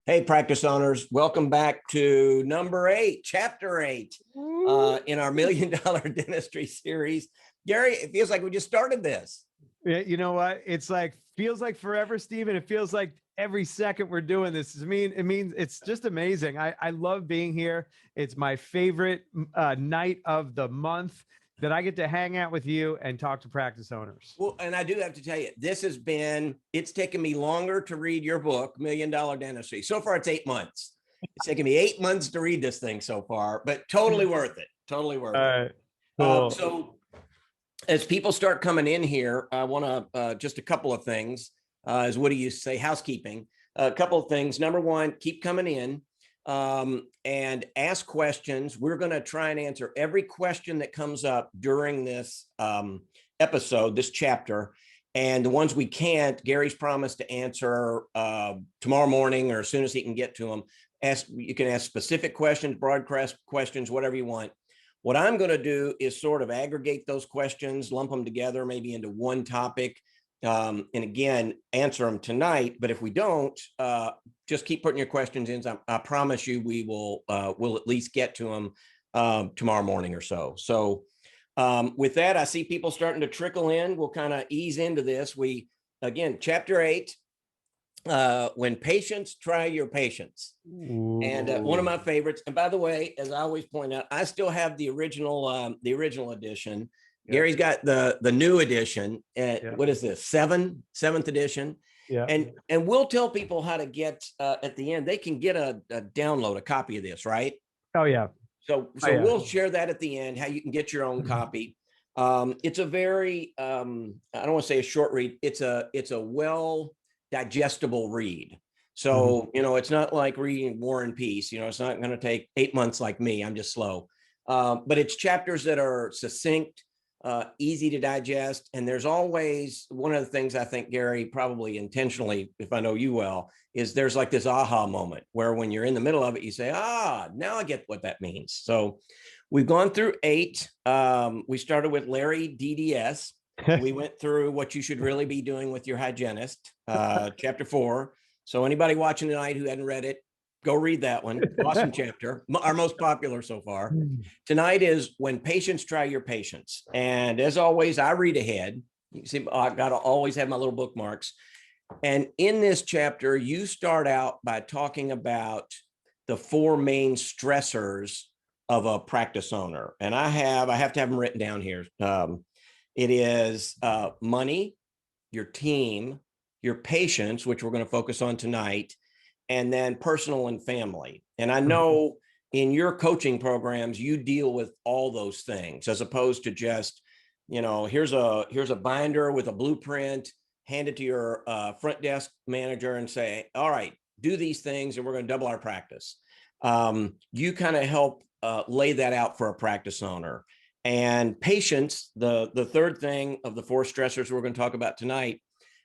Hey, practice owners, welcome back to number 8, chapter 8 in our $1 Million Dentistry series. Gary, it feels like we just started this. Yeah, you know what? It's like feels like forever, Steve, and it feels like every second we're doing this. It means it's just amazing. I love being here. It's my favorite night of the month that I get to hang out with you and talk to practice owners. Well, and I do have to tell you, it's taken me longer to read your book, $1 Million Dentistry. So far, it's 8 months. It's taken me 8 months to read this thing so far, but totally worth it. Totally worth it. Cool. So as people start coming in here, I want to just a couple of things. As what do you say? Housekeeping. A couple of things. Number one, keep coming in and ask questions. We're going to try and answer every question that comes up during this episode, this chapter. And the ones we can't, Gary's promised to answer tomorrow morning or as soon as he can get to them. You can ask specific questions, broadcast questions, whatever you want. What I'm going to do is sort of aggregate those questions, lump them together, maybe into one topic, and again, answer them tonight. But if we don't, just keep putting your questions in. I promise you we'll at least get to them tomorrow morning or so. So with that, I see people starting to trickle in. We'll kind of ease into this. Again, chapter 8. When patients try your patience. And one of my favorites, and by the way, as I always point out, I still have the original edition. Yep. Gary's got the new edition. Yep. What is this? Seventh edition. Yeah. And we'll tell people how to get at the end, they can get a download, a copy of this, right? Oh yeah. So we'll share that at the end, how you can get your own copy. It's a very I don't want to say a short read. It's a well digestible read. So, it's not like reading War and Peace. It's not going to take 8 months like me. I'm just slow. But it's chapters that are succinct, easy to digest. And there's always one of the things I think, Gary, probably intentionally, if I know you well, is there's like this aha moment where when you're in the middle of it, you say, now I get what that means. So we've gone through 8. We started with Larry DDS. We went through what you should really be doing with your hygienist, chapter 4. So anybody watching tonight who hadn't read it, go read that one. Awesome chapter, our most popular so far. Tonight is when patients try your patience. And as always, I read ahead. You can see I got to always have my little bookmarks. And in this chapter, you start out by talking about the 4 main stressors of a practice owner. And I have to have them written down here. It is money, your team, your patients, which we're going to focus on tonight, and then personal and family. And I know in your coaching programs, you deal with all those things as opposed to just, here's a binder with a blueprint, hand it to your front desk manager and say, all right, do these things and we're going to double our practice. You kind of help lay that out for a practice owner. And patience, the third thing of the 4 stressors we're going to talk about tonight,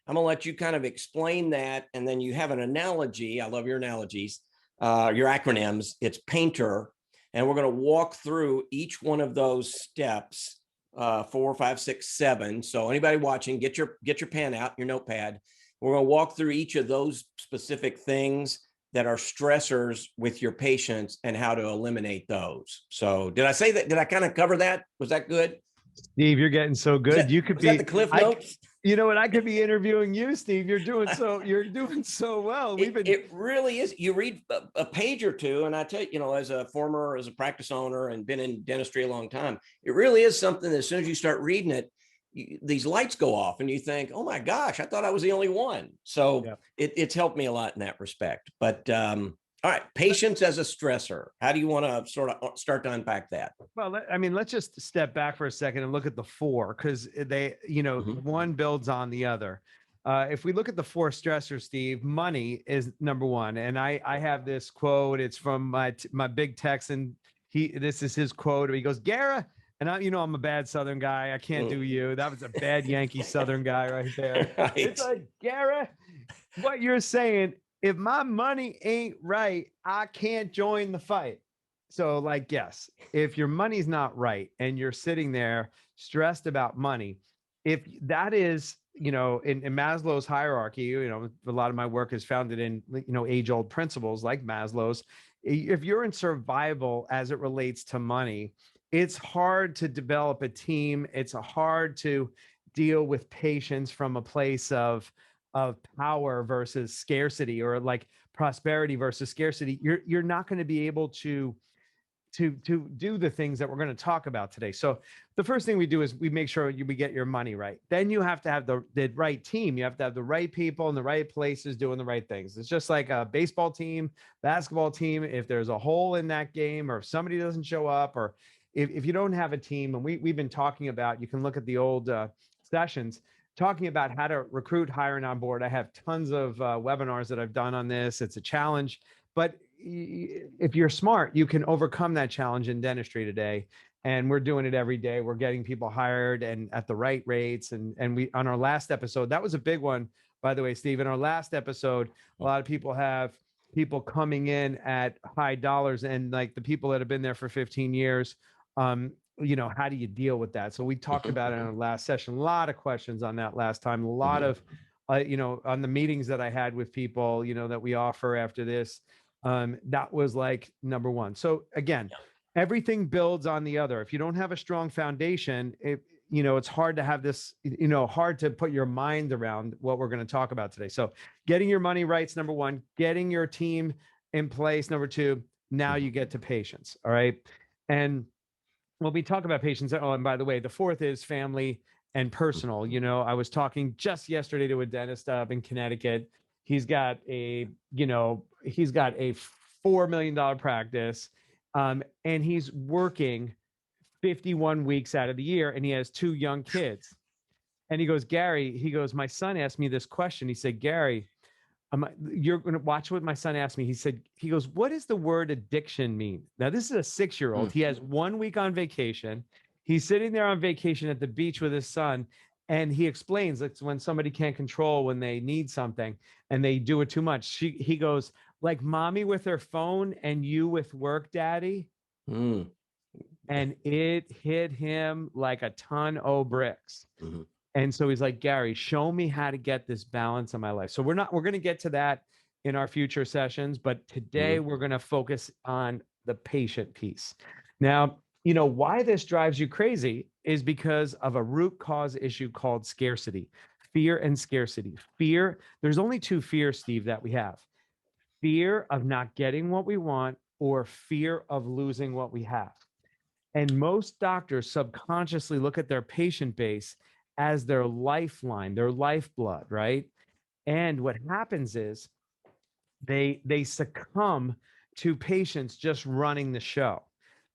I'm going to let you kind of explain that. And then you have an analogy. I love your analogies, your acronyms. It's PAINTER. And we're going to walk through each one of those steps, 4, 5, 6, 7. So anybody watching, get your pen out, your notepad. We're going to walk through each of those specific things that are stressors with your patients and how to eliminate those. So did I say that? Did I kind of cover that? Was that good? Steve, you're getting so good. You could be the Cliff Notes. You know what? I could be interviewing you, Steve. You're doing so well. It really is. You read a page or two, and I tell you, as a practice owner and been in dentistry a long time, it really is something that as soon as you start reading it, these lights go off and you think, oh my gosh, I thought I was the only one. So yeah. It's helped me a lot in that respect. But all right, patience as a stressor. How do you want to sort of start to unpack that? Well, let's just step back for a second and look at the 4, because they, one builds on the other. If we look at the 4 stressors, Steve, money is number 1. And I have this quote. It's from my big Texan. This is his quote. He goes, Gara. And I'm a bad Southern guy. I can't do you. That was a bad Yankee Southern guy right there. Right. It's like, Gara, what you're saying, if my money ain't right, I can't join the fight. So yes, if your money's not right and you're sitting there stressed about money, if that is in Maslow's hierarchy, a lot of my work is founded in, age-old principles like Maslow's. If you're in survival as it relates to money, it's hard to develop a team. It's hard to deal with patients from a place of power versus scarcity, or like prosperity versus scarcity. You're not going to be able to do the things that we're going to talk about today. So the first thing we do is we make sure we get your money right. Then you have to have the right team. You have to have the right people in the right places doing the right things. It's just like a baseball team, basketball team. If there's a hole in that game, or if somebody doesn't show up, or if you don't have a team, and we've been talking about, you can look at the old sessions talking about how to recruit, hire, and onboard. I have tons of webinars that I've done on this. It's a challenge, but if you're smart, you can overcome that challenge in dentistry today. And we're doing it every day. We're getting people hired and at the right rates. And we, on our last episode, that was a big one, by the way, Steve. In our last episode, a lot of people have people coming in at high dollars, and like the people that have been there for 15 years, how do you deal with that? So we talked about it in our last session. A lot of questions on that last time. A lot of, on the meetings that I had with people, that we offer after this. That was like number one. So again, everything builds on the other. If you don't have a strong foundation, it's hard to have this, hard to put your mind around what we're going to talk about today. So getting your money right is number one, getting your team in place. Number two, now you get to patients. All right. And when we talk about patients, oh, and by the way, the fourth is family and personal. I was talking just yesterday to a dentist up in Connecticut. He's got a $4 million practice, and he's working 51 weeks out of the year, and he has 2 young kids. And he goes, Gary, my son asked me this question. He said, Gary, you're going to watch what my son asked me. He goes, what does the word addiction mean? Now, this is a 6-year-old. He has 1 week on vacation. He's sitting there on vacation at the beach with his son. And he explains it's when somebody can't control when they need something and they do it too much. He goes, like mommy with her phone and you with work, daddy. And it hit him like a ton of bricks. And so he's like, Gary, show me how to get this balance in my life. So we're going to get to that in our future sessions, but today we're going to focus on the patient piece. Now, why this drives you crazy is because of a root cause issue called scarcity, fear and scarcity. Fear, there's only 2 fears, Steve, that we have. Fear of not getting what we want, or fear of losing what we have. And most doctors subconsciously look at their patient base as their lifeline, their lifeblood, right? And what happens is they succumb to patients just running the show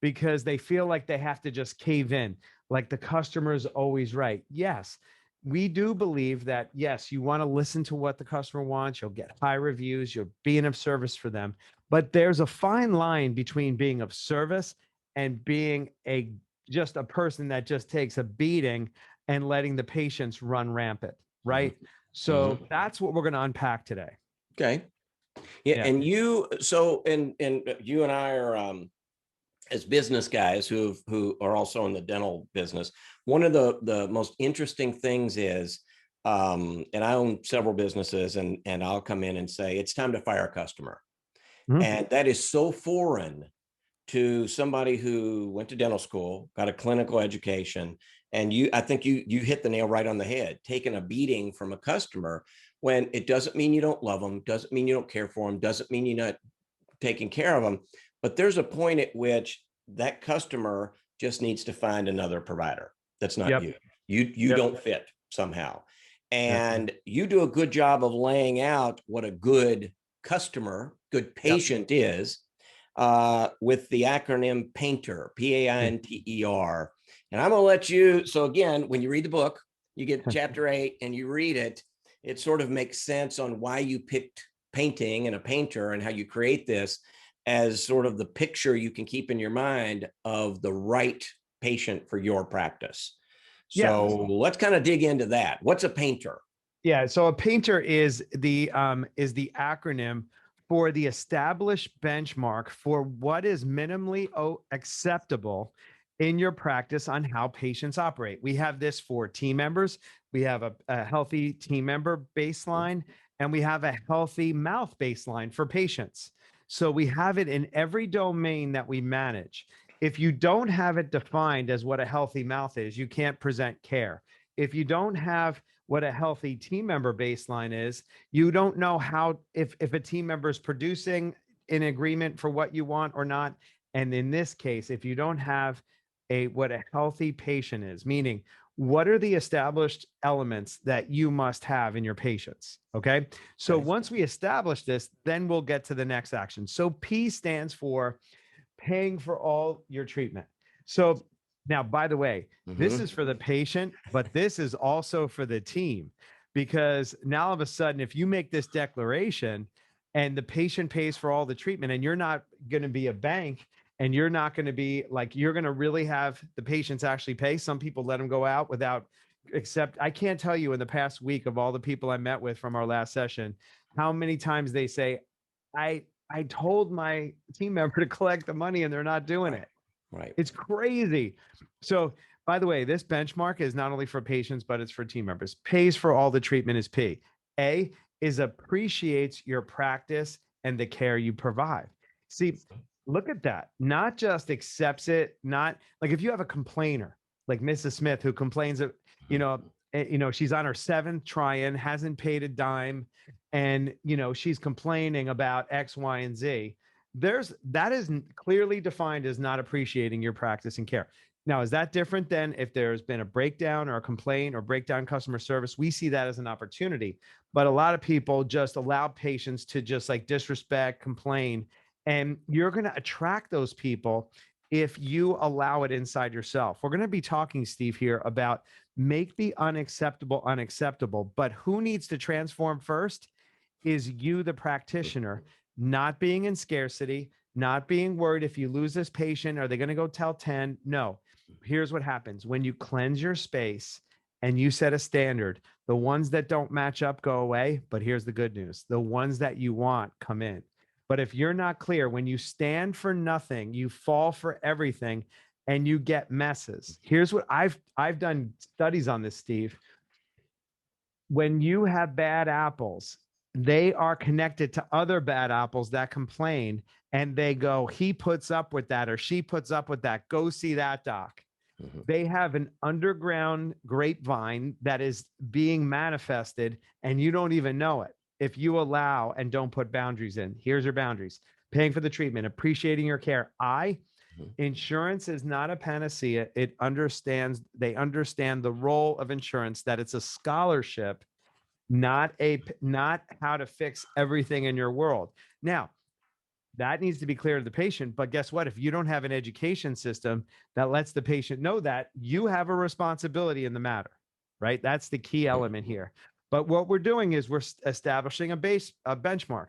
because they feel like they have to just cave in, like the customer's always right. Yes, we do believe that, yes, you want to listen to what the customer wants. You'll get high reviews. You're being of service for them. But there's a fine line between being of service and being just a person that just takes a beating and letting the patients run rampant, right? So that's what we're going to unpack today. Okay. Yeah. And you and I are as business guys who are also in the dental business. One of the most interesting things is, and I own several businesses, and I'll come in and say, it's time to fire a customer. And that is so foreign to somebody who went to dental school, got a clinical education. And I think you hit the nail right on the head, taking a beating from a customer, when it doesn't mean you don't love them, doesn't mean you don't care for them, doesn't mean you're not taking care of them. But there's a point at which that customer just needs to find another provider. That's not you. You don't fit somehow. And you do a good job of laying out what a good customer, good patient is, with the acronym PAINTER, PAINTER. And I'm going to let you, so again, when you read the book, you get chapter 8 and you read it, it sort of makes sense on why you picked painting and a painter and how you create this as sort of the picture you can keep in your mind of the right patient for your practice. So let's kind of dig into that. What's a painter? Yeah. So a painter is the acronym for the established benchmark for what is minimally acceptable in your practice on how patients operate. We have this for team members. We have a healthy team member baseline, and we have a healthy mouth baseline for patients. So we have it in every domain that we manage. If you don't have it defined as what a healthy mouth is, you can't present care. If you don't have what a healthy team member baseline is, you don't know how, if a team member is producing in agreement for what you want or not. And in this case, if you don't have what a healthy patient is, meaning what are the established elements that you must have in your patients? Okay. So once we establish this, then we'll get to the next action. So P stands for paying for all your treatment. So now, by the way, this is for the patient, but this is also for the team, because now all of a sudden, if you make this declaration and the patient pays for all the treatment, and you're not going to be a bank, and you're not going to be like, you're going to really have the patients actually pay. Some people let them go out without, except I can't tell you in the past week of all the people I met with from our last session, how many times they say, I told my team member to collect the money and they're not doing it. Right. It's crazy. So by the way, this benchmark is not only for patients, but it's for team members. Pays for all the treatment is P. A is appreciates your practice and the care you provide. See, look at that. Not just accepts it, not like if you have a complainer, like Mrs. Smith, who complains that, she's on her 7th try-in, hasn't paid a dime, and, she's complaining about X, Y, and Z. That is clearly defined as not appreciating your practice and care. Now, is that different than if there's been a breakdown or a complaint or breakdown customer service? We see that as an opportunity, but a lot of people just allow patients to just like disrespect, complain, and you're going to attract those people if you allow it inside yourself. We're going to be talking, Steve, here about make the unacceptable unacceptable, but who needs to transform first is you, the practitioner, not being in scarcity, not being worried if you lose this patient, are they going to go tell 10? No. Here's what happens. When you cleanse your space and you set a standard, the ones that don't match up go away. But here's the good news. The ones that you want come in. But if you're not clear, when you stand for nothing, you fall for everything and you get messes. Here's what I've done studies on this, Steve. When you have bad apples, they are connected to other bad apples that complain, and they go, he puts up with that or she puts up with that. Go see that doc. They have an underground grapevine that is being manifested, and you don't even know it. If you allow and don't put boundaries in, here's your boundaries: paying for the treatment, appreciating your care. Insurance is not a panacea. They understand the role of insurance, that it's a scholarship, not how to fix everything in your world. Now, that needs to be clear to the patient. But guess what? If you don't have an education system that lets the patient know that, you have a responsibility in the matter, right? That's the key element here. But what we're doing is we're establishing a benchmark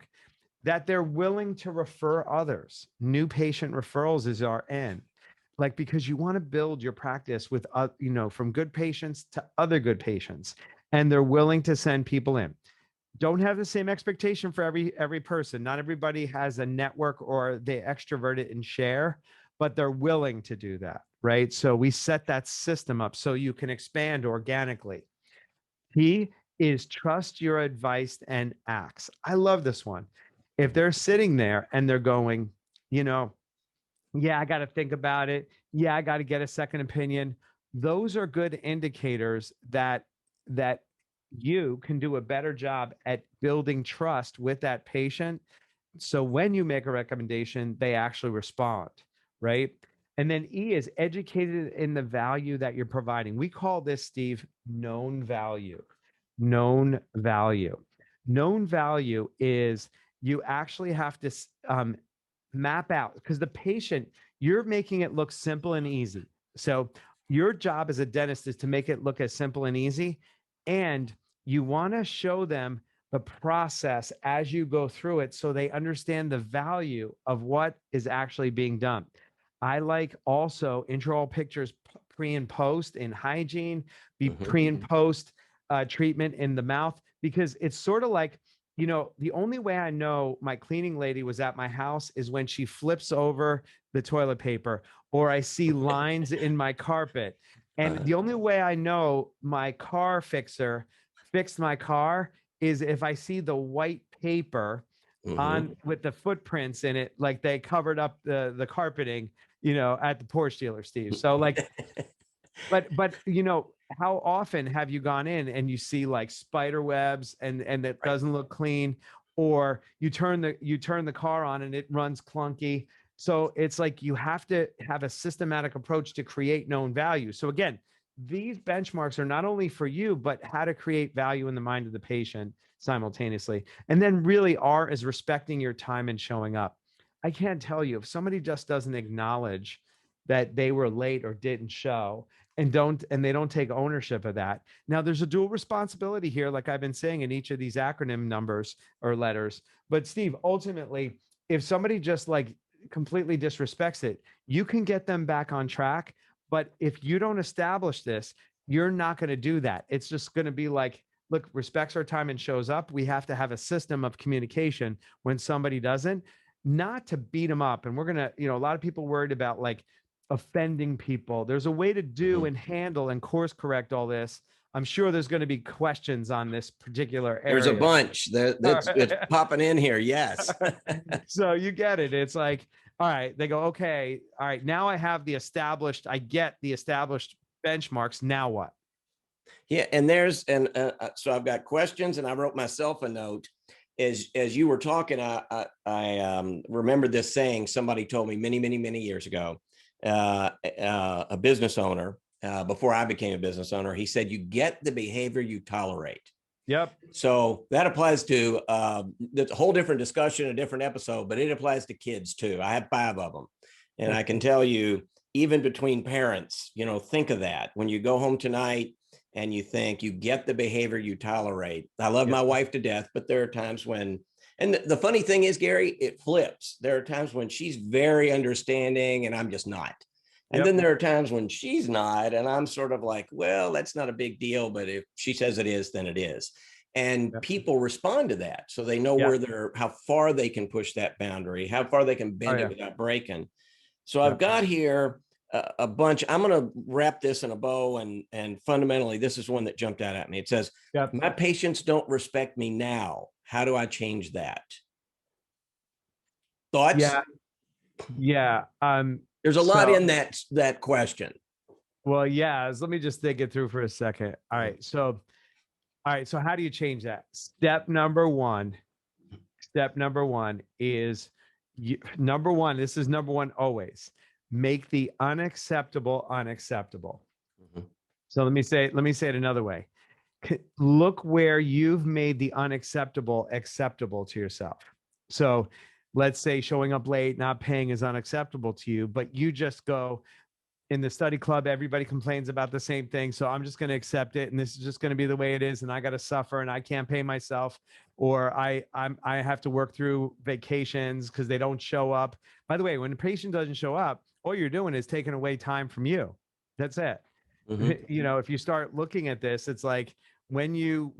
that they're willing to refer others. New patient referrals is our end. Like, because you want to build your practice with, from good patients to other good patients, and they're willing to send people in. Don't have the same expectation for every person. Not everybody has a network or they extrovert it and share, but they're willing to do that, right? So we set that system up so you can expand organically. P is trust your advice and acts. I love this one. If they're sitting there and they're going, yeah, I got to think about it. Yeah, I got to get a second opinion. Those are good indicators that you can do a better job at building trust with that patient. So when you make a recommendation, they actually respond, right? And then E is educated in the value that you're providing. We call this, Steve, known value. Known value. Known value is you actually have to map out, because the patient, you're making it look simple and easy. So your job as a dentist is to make it look as simple and easy. And you want to show them the process as you go through it so they understand the value of what is actually being done. I like also intraoral pictures pre and post in hygiene, pre and post treatment in the mouth, because it's sort of like you know, the only way I know my cleaning lady was at my house is when she flips over the toilet paper or I see lines in my carpet. And the only way I know my car fixer fixed my car is if I see the white paper on with the footprints in it, like they covered up the carpeting, you know, at the porch dealer, Steve. So like, but you know, how often have you gone in and you see like spider webs and that Right. doesn't look clean, or you turn the car on and it runs clunky. So it's like you have to have a systematic approach to create known value. So again, these benchmarks are not only for you, but how to create value in the mind of the patient simultaneously. And then really R is respecting your time and showing up. I can't tell you if somebody just doesn't acknowledge that they were late or didn't show and they don't take ownership of that. Now there's a dual responsibility here, like I've been saying in each of these acronym numbers or letters. But Steve, ultimately, if somebody just like completely disrespects it, you can get them back on track. But if you don't establish this, you're not going to do that. It's just going to be like, look, respects our time and shows up. We have to have a system of communication when somebody doesn't, not to beat them up. And we're going to, you know, a lot of people worried about like offending people. There's a way to do and handle and course correct all this. I'm sure there's going to be questions on this particular area. There's a bunch that's it's popping in here. Yes. So you get it. It's like, all right, they go, okay, all right, now I get the established benchmarks. Now what? Yeah, and so I've got questions, and I wrote myself a note. As you were talking, I remembered this saying somebody told me many years ago. A business owner, before I became a business owner, he said, "You get the behavior you tolerate." Yep. So that applies to that's a whole different discussion, a different episode, but it applies to kids too. I have 5 of them, and I can tell you, even between parents, you know, think of that when you go home tonight and you think you get the behavior you tolerate. I love my wife to death, but there are times when, and the funny thing is, Gary, it flips. There are times when she's very understanding and I'm just not. And then there are times when she's not, and I'm sort of like, well, that's not a big deal, but if she says it is, then it is. And people respond to that. So they know where how far they can push that boundary, how far they can bend it without breaking. So I've got here a bunch. I'm going to wrap this in a bow, and fundamentally, this is one that jumped out at me. It says, my patients don't respect me now. How do I change that? Thoughts? Yeah. There's a lot in that question. Well, yeah. Let me just think it through for a second. All right. So how do you change that? Step number one is this is number one always. Make the unacceptable unacceptable. So let me say it another way. Look where you've made the unacceptable acceptable to yourself. So let's say showing up late, not paying is unacceptable to you, but you just go, in the study club, everybody complains about the same thing. So I'm just going to accept it. And this is just going to be the way it is. And I got to suffer and I can't pay myself, or I have to work through vacations because they don't show up. By the way, when a patient doesn't show up, all you're doing is taking away time from you. That's it. You know, if you start looking at this, it's like when you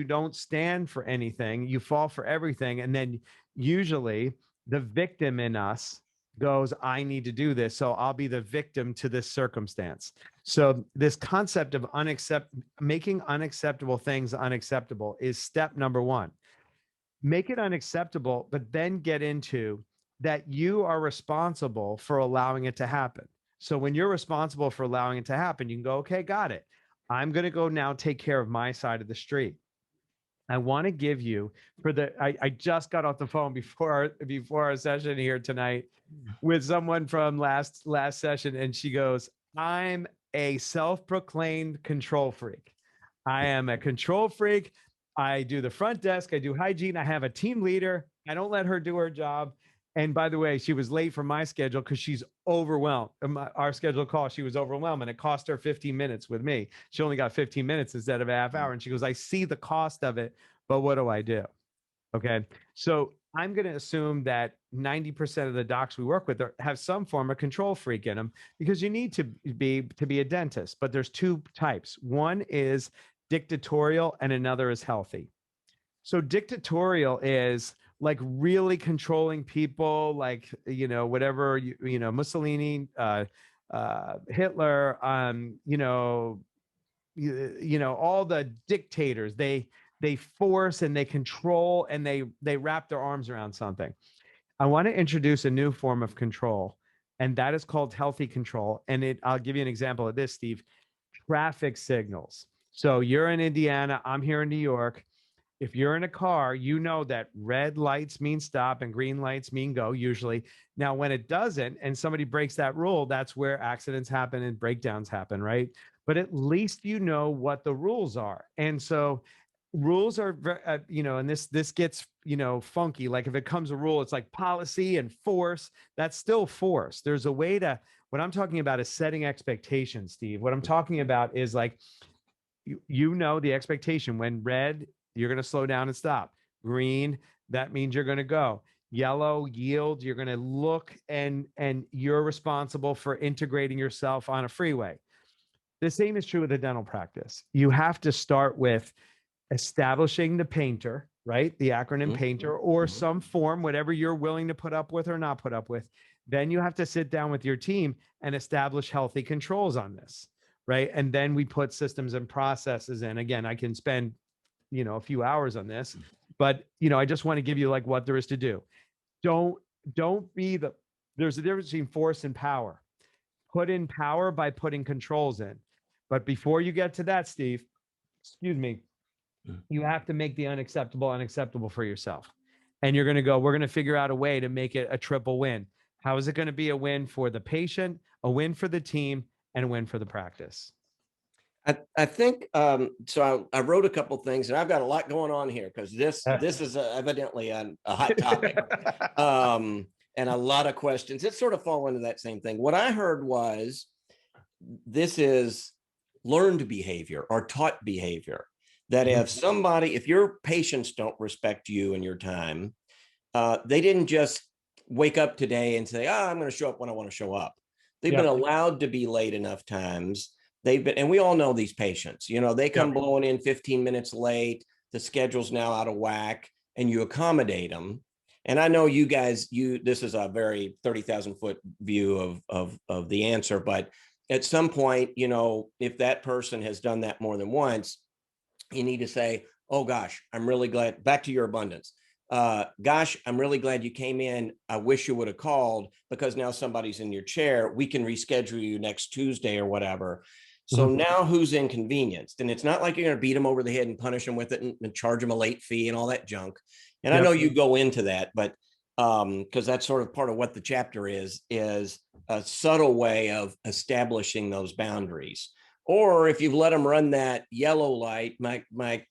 don't stand for anything, you fall for everything. And then usually the victim in us goes, I need to do this, so I'll be the victim to this circumstance. So this concept of making unacceptable things unacceptable is step number one. Make it unacceptable, but then get into that you are responsible for allowing it to happen. So when you're responsible for allowing it to happen, you can go, okay, got it. I'm going to go now take care of my side of the street. I want to give you I just got off the phone before our session here tonight with someone from last session, and she goes, I'm a self-proclaimed control freak. I am a control freak. I do the front desk. I do hygiene. I have a team leader. I don't let her do her job. And by the way, she was late for my schedule because she's overwhelmed. Our scheduled call, she was overwhelmed, and it cost her 15 minutes with me. She only got 15 minutes instead of a half hour. And she goes, I see the cost of it, but what do I do? Okay. So I'm going to assume that 90% of the docs we work with have some form of control freak in them, because you need to be a dentist. But there's 2 types. One is dictatorial and another is healthy. So dictatorial is like really controlling people, like, whatever, Mussolini, Hitler, all the dictators, they force and they control and they wrap their arms around something. I want to introduce a new form of control, and that is called healthy control. And I'll give you an example of this, Steve. Traffic signals. So you're in Indiana, I'm here in New York. If you're in a car, you know that red lights mean stop and green lights mean go, usually. Now, when it doesn't and somebody breaks that rule, that's where accidents happen and breakdowns happen, right? But at least you know what the rules are. And so rules are, and this gets, funky. Like if it comes a rule, it's like policy and force. That's still force. There's a way to, what I'm talking about is setting expectations, Steve. What I'm talking about is like, you know the expectation. When red, you're going to slow down and stop. Green, that means you're going to go. Yellow, yield, you're going to look, and you're responsible for integrating yourself on a freeway. The same is true with a dental practice. You have to start with establishing the painter, right? The acronym painter, or some form, whatever you're willing to put up with or not put up with. Then you have to sit down with your team and establish healthy controls on this, right? And then we put systems and processes in. Again, I can spend, a few hours on this, but, I just want to give you like what there is to do. Don't be there's a difference between force and power. Put in power by putting controls in. But before you get to that, Steve, excuse me, you have to make the unacceptable for yourself. And we're going to figure out a way to make it a triple win. How is it going to be a win for the patient, a win for the team, and a win for the practice? I think so. I wrote a couple things, and I've got a lot going on here because this is evidently a hot topic, and a lot of questions. It sort of fall into that same thing. What I heard was this is learned behavior or taught behavior. That if your patients don't respect you and your time, they didn't just wake up today and say, I'm going to show up when I want to show up. They've been allowed to be late enough times. And we all know these patients, they come blowing in 15 minutes late. The schedule's now out of whack, and you accommodate them. And I know you guys, this is a very 30,000 foot view of the answer, but at some point, if that person has done that more than once, you need to say, oh gosh, I'm really glad, back to your abundance. Gosh, I'm really glad you came in. I wish you would have called, because now somebody's in your chair. We can reschedule you next Tuesday or whatever. So now who's inconvenienced? And it's not like you're going to beat them over the head and punish them with it and charge them a late fee and all that junk. And I know you go into that, but because that's sort of part of what the chapter is a subtle way of establishing those boundaries. Or if you've let them run that yellow light, I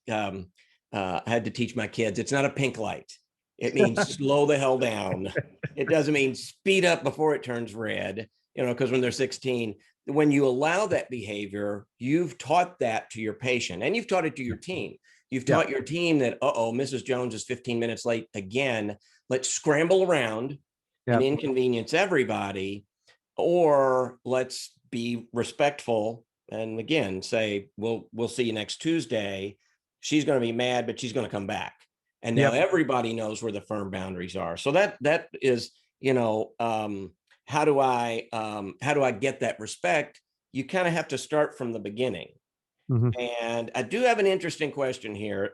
had to teach my kids, it's not a pink light. It means slow the hell down. It doesn't mean speed up before it turns red, because when they're 16, when you allow that behavior, you've taught that to your patient, and you've taught it to your team. You've taught your team that, Mrs. Jones is 15 minutes late again. Let's scramble around and inconvenience everybody, or let's be respectful and again say, we'll see you next Tuesday. She's going to be mad, but she's going to come back. And now everybody knows where the firm boundaries are. So that is, how do I get that respect? You kind of have to start from the beginning. And I do have an interesting question here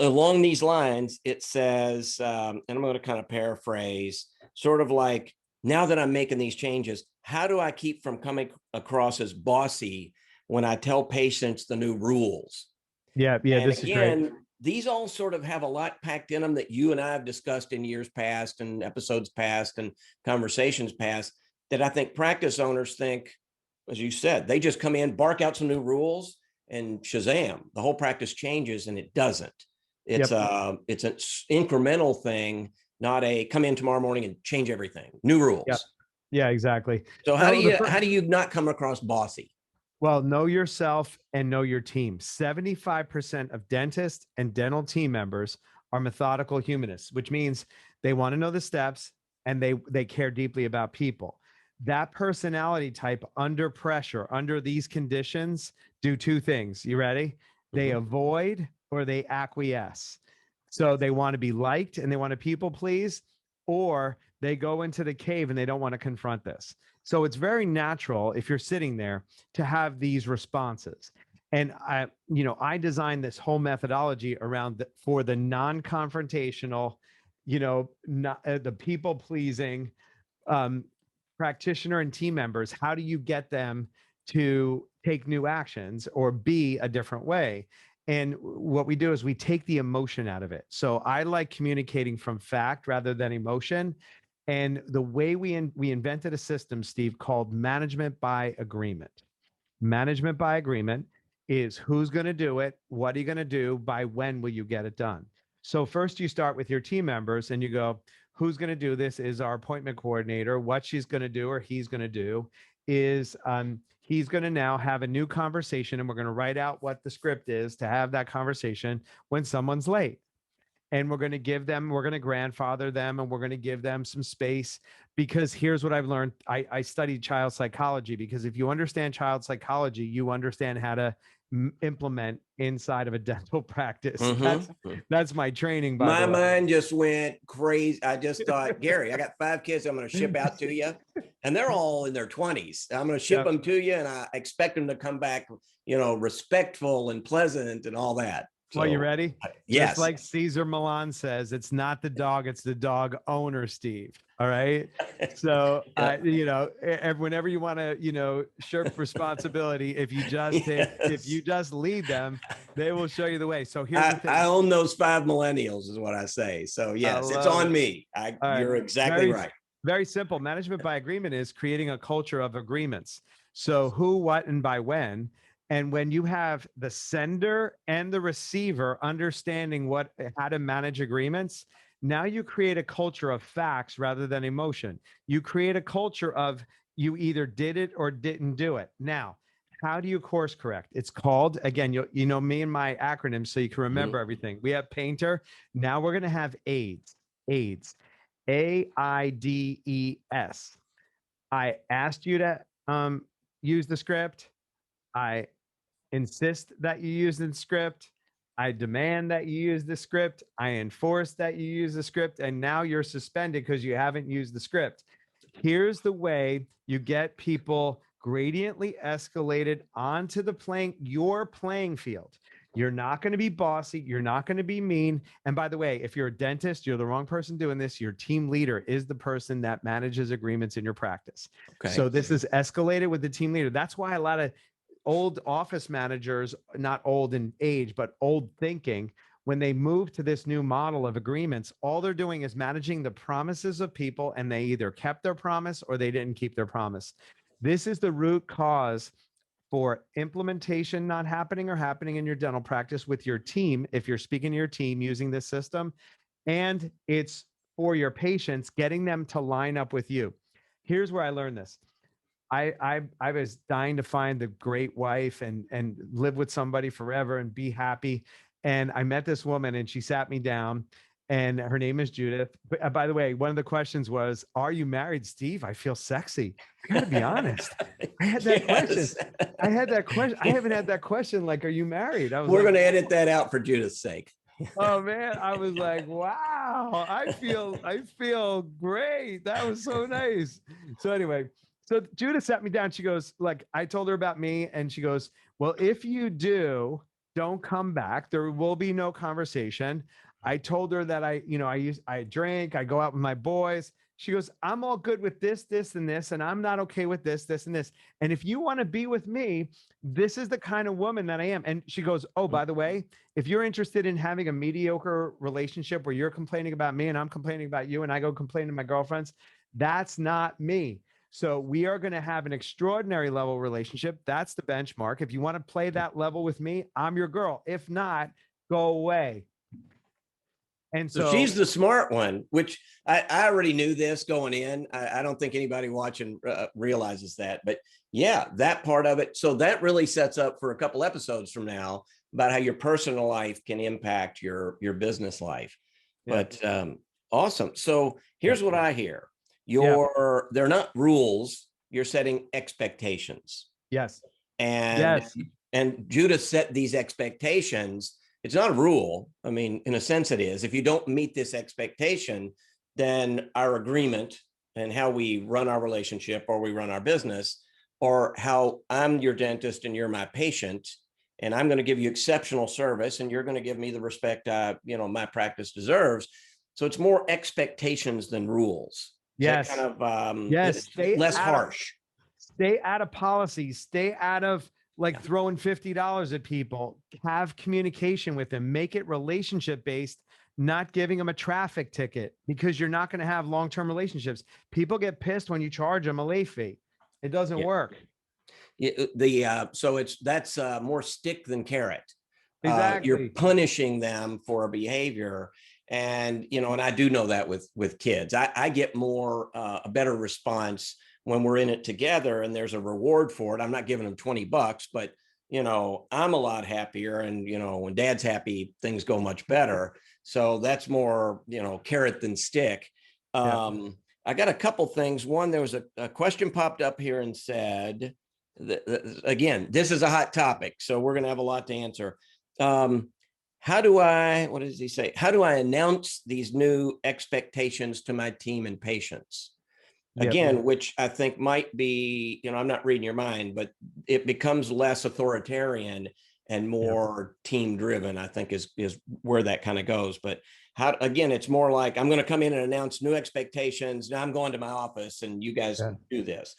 along these lines. It says, and I'm going to kind of paraphrase, sort of like, now that I'm making these changes, how do I keep from coming across as bossy when I tell patients the new rules? And this again, is great. These all sort of have a lot packed in them that you and I have discussed in years past and episodes past and conversations past, that I think practice owners think, as you said, they just come in, bark out some new rules, and shazam, the whole practice changes, and it doesn't. It's it's an incremental thing, not a come in tomorrow morning and change everything. New rules. Yeah, exactly. So how do you not come across bossy? Well, know yourself and know your team. 75% of dentists and dental team members are methodical humanists, which means they want to know the steps and they care deeply about people. That personality type under pressure, under these conditions, do two things. You ready? they avoid, or they acquiesce. So they want to be liked and they want to people please, or they go into the cave and they don't want to confront this. So it's very natural if you're sitting there to have these responses. And I designed this whole methodology around for the non-confrontational, not the people pleasing practitioner and team members. How do you get them to take new actions or be a different way? And what we do is we take the emotion out of it. So I like communicating from fact rather than emotion. And the way we invented a system, Steve, called management by agreement. Management by agreement is who's going to do it, what are you going to do, by when will you get it done? So first you start with your team members and you go, who's going to do this is our appointment coordinator. What she's going to do or he's going to do is he's going to now have a new conversation, and we're going to write out what the script is to have that conversation when someone's late. And we're going to grandfather them, and we're going to give them some space, because here's what I've learned. I studied child psychology, because if you understand child psychology, you understand how to implement inside of a dental practice. That's my training. My mind just went crazy. I just thought, Gary, I got 5 kids I'm going to ship out to you, and they're all in their 20s. I'm going to ship them to you, and I expect them to come back, respectful and pleasant and all that. Well, you ready? Yes. Just like Cesar Millan says, it's not the dog, it's the dog owner, Steve. All right. So, whenever you want to, shirk responsibility, if you just lead them, they will show you the way. So here's the thing. I own those 5 millennials is what I say. So yes, it's on me. You're exactly right. Very simple. Management by agreement is creating a culture of agreements. So who, what, and by when. And when you have the sender and the receiver understanding how to manage agreements, now you create a culture of facts rather than emotion. You create a culture of you either did it or didn't do it. Now, how do you course correct? It's called, again, me and my acronyms so you can remember everything. We have painter. Now we're going to have AIDS. AIDS. AIDS. I asked you to use the script. I insist that you use the script. I demand that you use the script. I enforce that you use the script. And now you're suspended because you haven't used the script. Here's the way you get people gradiently escalated onto your playing field. You're not going to be bossy. You're not going to be mean. And by the way, if you're a dentist, you're the wrong person doing this. Your team leader is the person that manages agreements in your practice. Okay. So this is escalated with the team leader. That's why a lot of old office managers, not old in age, but old thinking, when they move to this new model of agreements, all they're doing is managing the promises of people, and they either kept their promise or they didn't keep their promise. This is the root cause for implementation not happening or happening in your dental practice with your team, if you're speaking to your team using this system, and it's for your patients, getting them to line up with you. Here's where I learned this. I was dying to find the great wife and live with somebody forever and be happy. And I met this woman, and she sat me down, and her name is Judith. But, by the way, one of the questions was, are you married, Steve? I feel sexy. I gotta be honest. I had that question. I haven't had that question. Like, are you married? We're going to edit that out for Judith's sake. Oh man, I was like, wow, I feel great. That was so nice. So anyway, so Judith sat me down. She goes, like, I told her about me, and she goes, well, if you don't come back. There will be no conversation. I told her that I drink, I go out with my boys. She goes, I'm all good with this, this, and this, and I'm not okay with this, this, and this. And if you want to be with me, this is the kind of woman that I am. And she goes, oh, by the way, if you're interested in having a mediocre relationship where you're complaining about me and I'm complaining about you and I go complain to my girlfriends, that's not me. So we are going to have an extraordinary level relationship. That's the benchmark. If you want to play that level with me, I'm your girl. If not, go away. And so she's the smart one, which I already knew this going in. I don't think anybody watching realizes that, but yeah, that part of it. So that really sets up for a couple episodes from now about how your personal life can impact your business life. Yeah. But awesome. So here's what I hear. They're not rules. You're setting expectations. Yes. And And Judah set these expectations. It's not a rule. I mean, in a sense it is. If you don't meet this expectation, then our agreement and how we run our relationship or we run our business, or how I'm your dentist and you're my patient, and I'm going to give you exceptional service and you're going to give me the respect my practice deserves. So it's more expectations than rules. Yes. Kind of yes. less harsh. Stay out of policies. Stay out of like throwing $50 at people. Have communication with them. Make it relationship based, not giving them a traffic ticket, because you're not going to have long-term relationships. People get pissed when you charge them a late fee. It doesn't work. So that's more stick than carrot. Exactly. You're punishing them for a behavior. And, and I do know that with kids, I get more, a better response when we're in it together and there's a reward for it. I'm not giving them $20, but, I'm a lot happier. And, when dad's happy, things go much better. So that's more, carrot than stick. I got a couple things. One, there was a question popped up here and said, again, this is a hot topic, so we're going to have a lot to answer. What does he say? How do I announce these new expectations to my team and patients? Again, which I think might be, I'm not reading your mind, but it becomes less authoritarian and more team driven, I think is where that kind of goes. But again, it's more like, I'm going to come in and announce new expectations. Now I'm going to my office and you guys do this.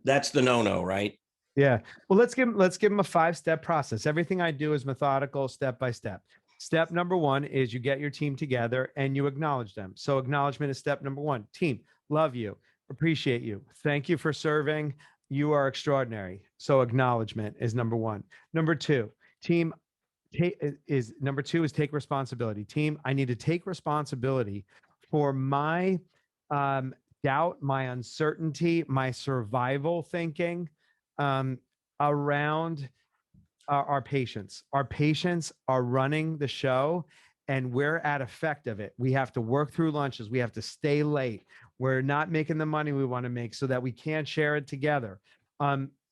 That's the no-no, right? Yeah. Well, let's give them a 5-step process. Everything I do is methodical, step by step. Step number 1 is you get your team together and you acknowledge them. So acknowledgement is step number 1. Team, love you, appreciate you, thank you for serving. You are extraordinary. So acknowledgement is number 1. Number 2, team is take responsibility. Team, I need to take responsibility for my doubt, my uncertainty, my survival thinking around our patients. Our patients are running the show and we're at effect of it. We have to work through lunches. We have to stay late. We're not making the money we want to make so that we can't share it together.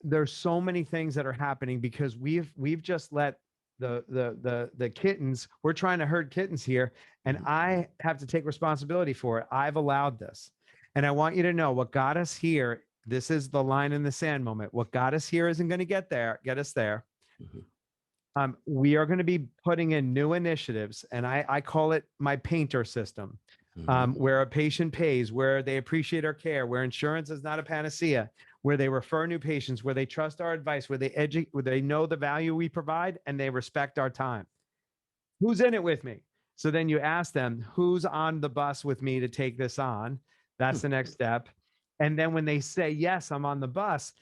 There's so many things that are happening because we've just let the kittens, we're trying to herd kittens here, and I have to take responsibility for it. I've allowed this. And I want you to know what got us here. This is the line in the sand moment. What got us here isn't going to get us there. We are going to be putting in new initiatives, and I call it my painter system, where a patient pays, where they appreciate our care, where insurance is not a panacea, where they refer new patients, where they trust our advice, where they know the value we provide, and they respect our time. Who's in it with me? So then you ask them, who's on the bus with me to take this on? That's the next step. And then when they say, yes, I'm on the bus,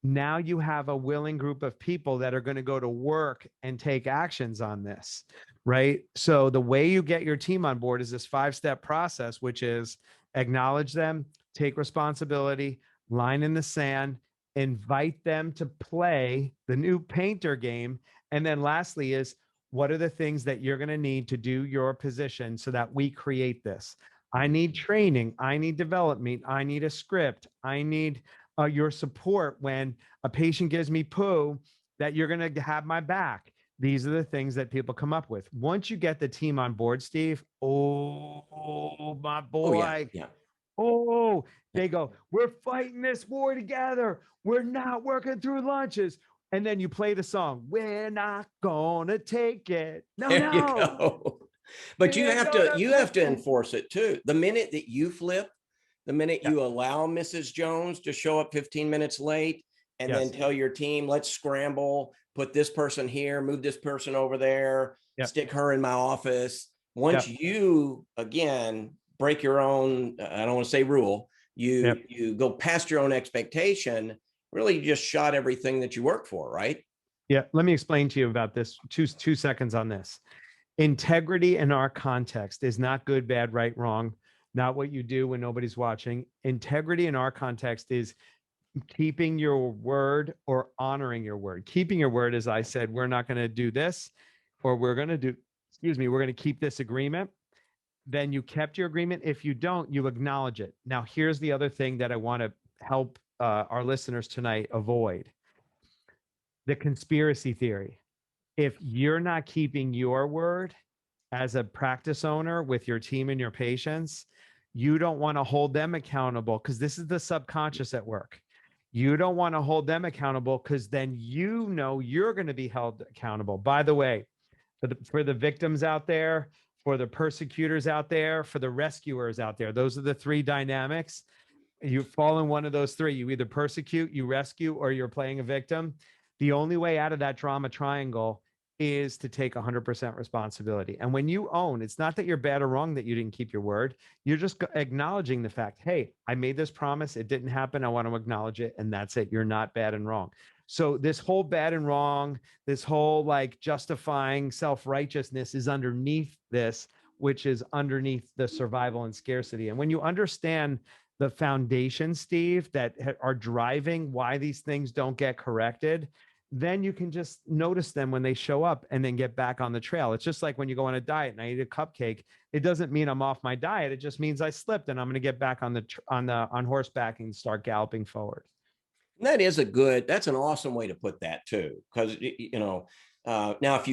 now you have a willing group of people that are going to go to work and take actions on this, right? So the way you get your team on board is this 5-step process, which is acknowledge them, take responsibility, line in the sand, invite them to play the new painter game. And then lastly is, what are the things that you're going to need to do your position so that we create this? I need training. I need development. I need a script. I need your support when a patient gives me poo, that you're going to have my back. These are the things that people come up with. Once you get the team on board, Steve, oh my boy. They go, we're fighting this war together. We're not working through lunches. And then you play the song, we're not gonna take it. No. You go. But you have to enforce it too. The minute that you flip, the minute you allow Mrs. Jones to show up 15 minutes late and then tell your team, let's scramble, put this person here, move this person over there, stick her in my office. Once you, again, break your own, I don't want to say rule, you go past your own expectation, really you just shot everything that you work for, right? Yeah. Let me explain to you about this. Two seconds on this. Integrity in our context is not good, bad, right, wrong. Not what you do when nobody's watching. Integrity in our context is keeping your word or honoring your word. Keeping your word, as I said, we're not going to do this, or we're going to keep this agreement. Then you kept your agreement. If you don't, you acknowledge it. Now, here's the other thing that I want to help our listeners tonight avoid. the conspiracy theory. If you're not keeping your word as a practice owner with your team and your patients, you don't want to hold them accountable, because this is the subconscious at work. You don't want to hold them accountable, because then you know you're going to be held accountable. By the way, for the victims out there, for the persecutors out there, for the rescuers out there, those are the three dynamics. You fall in one of those three. You either persecute, you rescue, or you're playing a victim. The only way out of that drama triangle is to take 100% responsibility. And when you own, it's not that you're bad or wrong that you didn't keep your word. You're just acknowledging the fact, hey, I made this promise. It didn't happen. I want to acknowledge it. And that's it. You're not bad and wrong. So this whole bad and wrong, this whole like justifying self-righteousness is underneath this, which is underneath the survival and scarcity. And when you understand the foundation, Steve, that are driving why these things don't get corrected, then you can just notice them when they show up and then get back on the trail. It's just like when you go on a diet and I eat a cupcake, it doesn't mean I'm off my diet. It just means I slipped and I'm going to get back on horseback and start galloping forward. That is that's an awesome way to put that too. Because, now if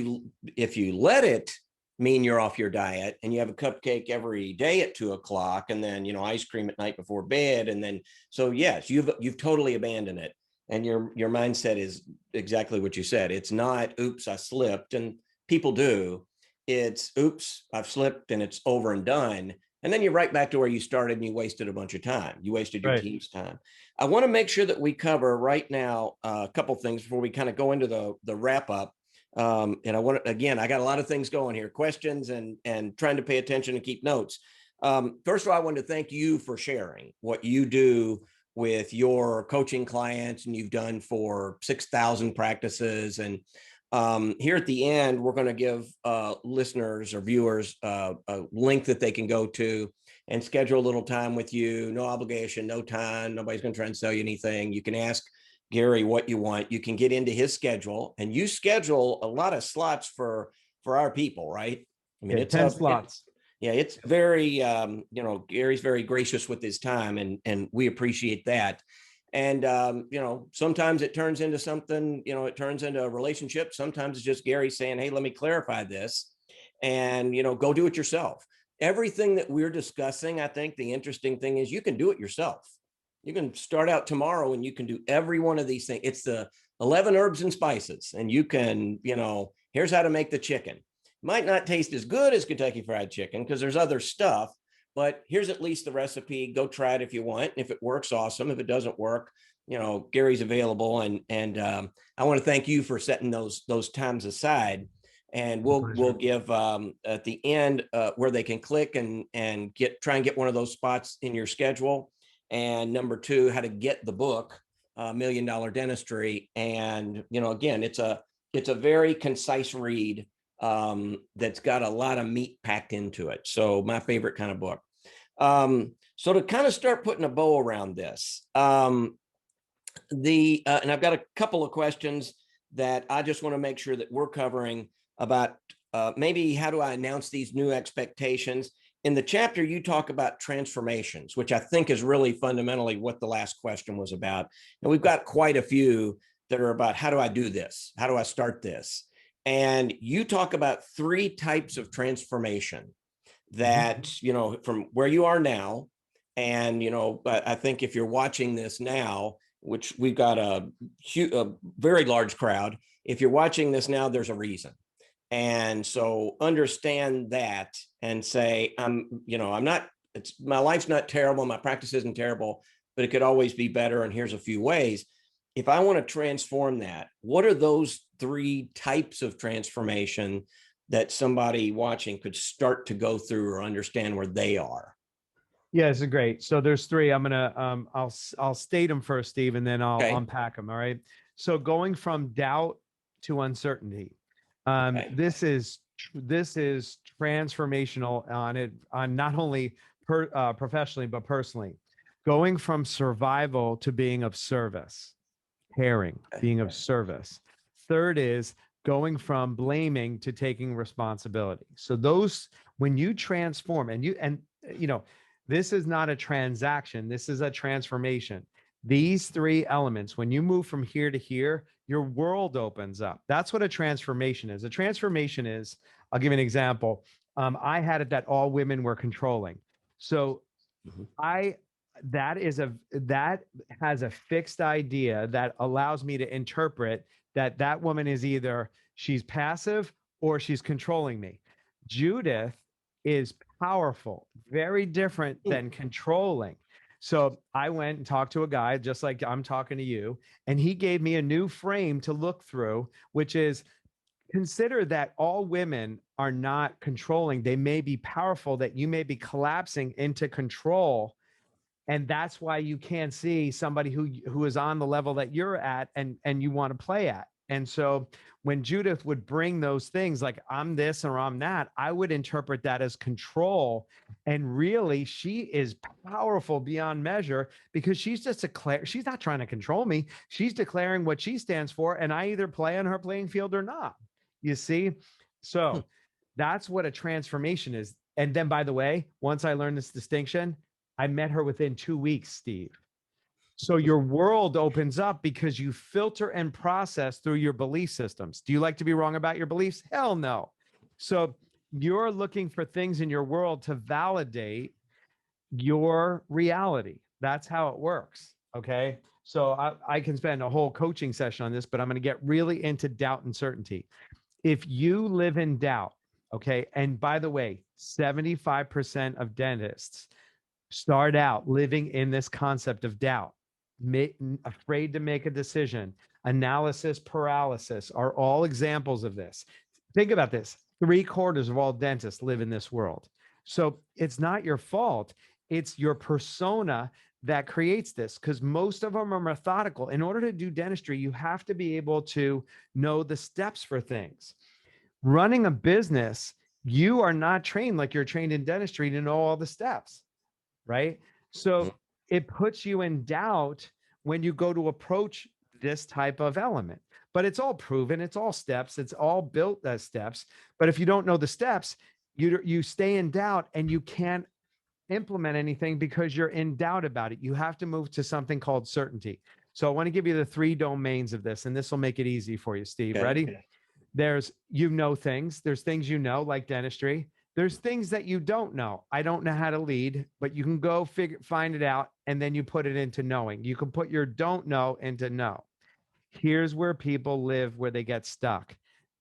you let it mean you're off your diet and you have a cupcake every day at 2:00 and then, ice cream at night before bed. And then, so yes, you've totally abandoned it. And your mindset is exactly what you said. It's not, oops, I slipped. And people do. It's, oops, I've slipped and it's over and done. And then you're right back to where you started and you wasted a bunch of time. You wasted your team's time. I want to make sure that we cover right now a couple things before we kind of go into the wrap up. And I want to, again, I got a lot of things going here, questions and trying to pay attention and keep notes. First of all, I want to thank you for sharing what you do with your coaching clients, and you've done for 6,000 practices. And here at the end, we're going to give listeners or viewers a link that they can go to and schedule a little time with you. No obligation, no time. Nobody's going to try and sell you anything. You can ask Gary what you want. You can get into his schedule, and you schedule a lot of slots for our people, right? I mean, it's 10 slots. It's very, Gary's very gracious with his time, and we appreciate that. And, sometimes it turns into something, it turns into a relationship. Sometimes it's just Gary saying, hey, let me clarify this, and, go do it yourself. Everything that we're discussing, I think the interesting thing is you can do it yourself. You can start out tomorrow and you can do every one of these things. It's the 11 herbs and spices, and you can, here's how to make the chicken. Might not taste as good as Kentucky Fried Chicken because there's other stuff, but here's at least the recipe. Go try it if you want. If it works, awesome. If it doesn't work, Gary's available. And I want to thank you for setting those times aside. And we'll give at the end where they can click and try and get one of those spots in your schedule. And number two, how to get the book, $1 Million Dentistry. And again, it's a very concise read that's got a lot of meat packed into it. So my favorite kind of book. So to kind of start putting a bow around this, and I've got a couple of questions that I just want to make sure that we're covering about maybe how do I announce these new expectations. In the chapter, you talk about transformations, which I think is really fundamentally what the last question was about. And we've got quite a few that are about how do I do this? How do I start this? And you talk about 3 types of transformation that, from where you are now. And, I think if you're watching this now, which we've got a very large crowd, if you're watching this now, there's a reason. And so understand that and say, my life's not terrible. My practice isn't terrible, but it could always be better. And here's a few ways. If I want to transform that, what are those 3 types of transformation that somebody watching could start to go through or understand where they are? Yeah, it's great. So there's 3. I'm gonna I'll state them first, Steve, and then I'll unpack them. All right. So going from doubt to uncertainty. This is transformational on not only professionally but personally. Going from survival to being of service. Caring, being of service. Third is going from blaming to taking responsibility. So those, when you transform and this is not a transaction, this is a transformation. These three elements, when you move from here to here, your world opens up. That's what a transformation is. A transformation is, I'll give you an example. I had it that all women were controlling. So Mhm. that has a fixed idea that allows me to interpret that woman is either she's passive or she's controlling me. Judith is powerful, very different than controlling. So I went and talked to a guy just like I'm talking to you, and he gave me a new frame to look through, which is consider that all women are not controlling. They may be powerful, that you may be collapsing into control. And that's why you can't see somebody who is on the level that you're at and you want to play at. And so when Judith would bring those things like I'm this or I'm that, I would interpret that as control. And really, she is powerful beyond measure because she's just she's not trying to control me. She's declaring what she stands for, and I either play on her playing field or not. You see? So that's what a transformation is. And then, by the way, once I learned this distinction, I met her within 2 weeks, Steve. So your world opens up because you filter and process through your belief systems. Do you like to be wrong about your beliefs? Hell no. So you're looking for things in your world to validate your reality. That's how it works. Okay. So I can spend a whole coaching session on this, but I'm going to get really into doubt and certainty. If you live in doubt, okay, and by the way, 75% of dentists start out living in this concept of doubt, afraid to make a decision. Analysis paralysis are all examples of this. Think about this. 3/4 of all dentists live in this world. So it's not your fault. It's your persona that creates this, because most of them are methodical. In order to do dentistry, you have to be able to know the steps for things. Running a business, you are not trained like you're trained in dentistry to know all the steps, right? So it puts you in doubt when you go to approach this type of element. But it's all proven, it's all steps, it's all built as steps. But if you don't know the steps, you stay in doubt and you can't implement anything because you're in doubt about it. You have to move to something called certainty. So I want to give you the 3 domains of this, and this will make it easy for you, Steve. Okay. Ready? There's, things. There's things like dentistry. There's things that you don't know. I don't know how to lead, but you can go find it out, and then you put it into knowing. You can put your don't know into know. Here's where people live, where they get stuck.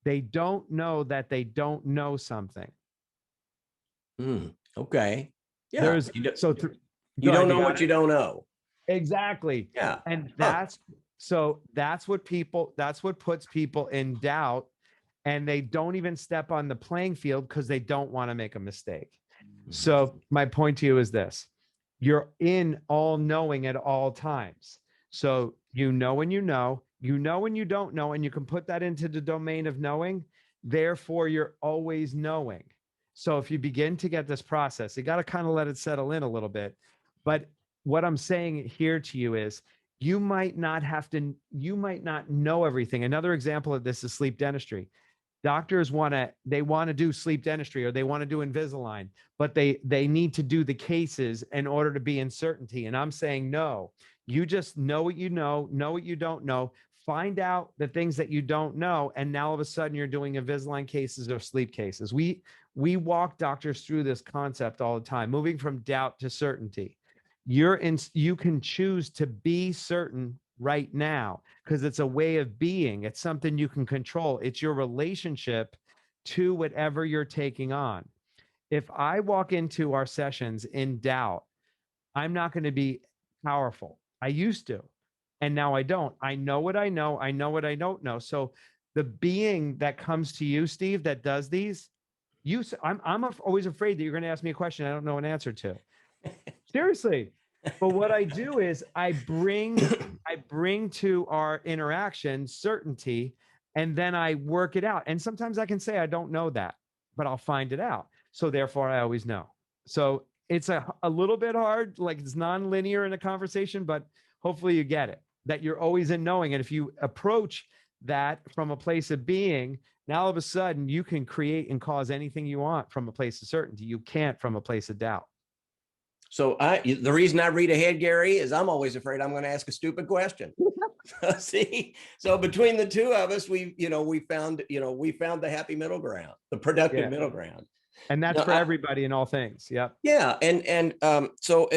They don't know that they don't know something. Okay. Yeah. There's you go don't ahead, know what you don't know. exactly. Yeah. And that's what puts people in doubt, and they don't even step on the playing field because they don't want to make a mistake. So my point to you is this: you're in all knowing at all times. So you know when you know when you don't know, and you can put that into the domain of knowing. Therefore, you're always knowing. So if you begin to get this process, you got to kind of let it settle in a little bit. But what I'm saying here to you is you might not know everything. Another example of this is sleep dentistry. Doctors want to do sleep dentistry, or they want to do Invisalign, but they need to do the cases in order to be in certainty. And I'm saying, no, you just know what you know what you don't know, find out the things that you don't know. And now all of a sudden you're doing Invisalign cases or sleep cases. We walk doctors through this concept all the time, moving from doubt to certainty. You can choose to be certain right now because it's a way of being. It's something you can control. It's your relationship to whatever you're taking on. If I walk into our sessions in doubt, I'm not going to be powerful. I used to, and now I don't. I know what I know. I know what I don't know. So the being that comes to you, Steve, that does these, I'm always afraid that you're going to ask me a question I don't know an answer to. Seriously. But what I do is I bring to our interaction certainty, and then I work it out. And sometimes I can say I don't know that, but I'll find it out. So therefore I always know. So it's a little bit hard, like it's non-linear in a conversation, but hopefully you get it, that you're always in knowing. And if you approach that from a place of being, now all of a sudden you can create and cause anything you want from a place of certainty. You can't from a place of doubt. So the reason I read ahead, Gary, is I'm always afraid I'm going to ask a stupid question. See, so between the two of us, we found the happy middle ground, the productive middle ground. And that's for everybody in all things. Yep. Yeah. So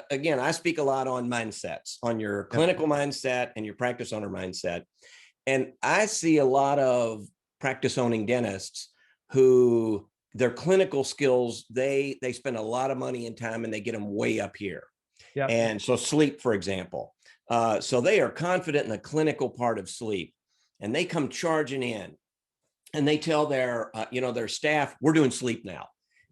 again, I speak a lot on mindsets, on your clinical mindset and your practice owner mindset. And I see a lot of practice owning dentists who their clinical skills, they spend a lot of money and time and they get them way up here. Yep. And so sleep, for example. So they are confident in the clinical part of sleep and they come charging in and they tell their staff, we're doing sleep now.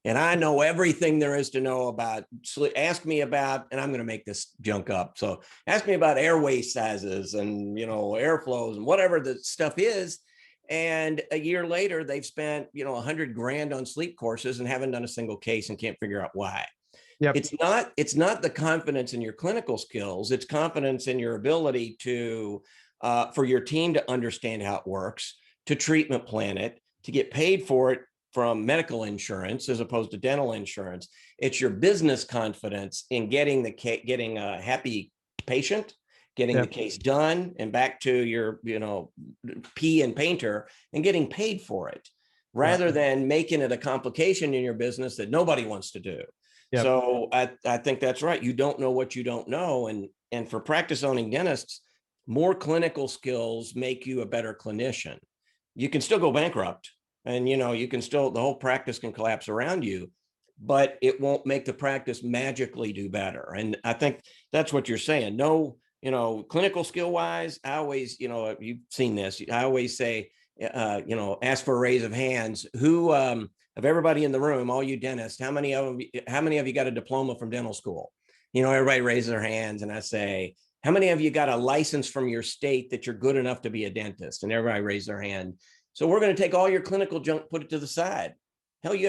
And I know everything there is to know about sleep. Ask me about, and I'm going to make this junk up. So ask me about airway sizes and, airflows and whatever the stuff is. And a year later, they've spent, $100,000 on sleep courses and haven't done a single case and can't figure out why. Yep. It's not the confidence in your clinical skills. It's confidence in your ability to, for your team to understand how it works, to treatment plan it, to get paid for it from medical insurance as opposed to dental insurance. It's your business confidence in getting a happy patient, getting the case done and back to your, P and painter and getting paid for it rather than making it a complication in your business that nobody wants to do. Yep. So I think that's right. You don't know what you don't know. And for practice owning dentists, more clinical skills make you a better clinician. You can still go bankrupt and, you can still, the whole practice can collapse around you, but it won't make the practice magically do better. And I think that's what you're saying. No, clinical skill wise, I always, you've seen this. I always say, ask for a raise of hands. Who, of everybody in the room, all you dentists, how many of you got a diploma from dental school? Everybody raises their hands and I say, how many of you got a license from your state that you're good enough to be a dentist? And everybody raised their hand. So we're going to take all your clinical junk, put it to the side. Hell, you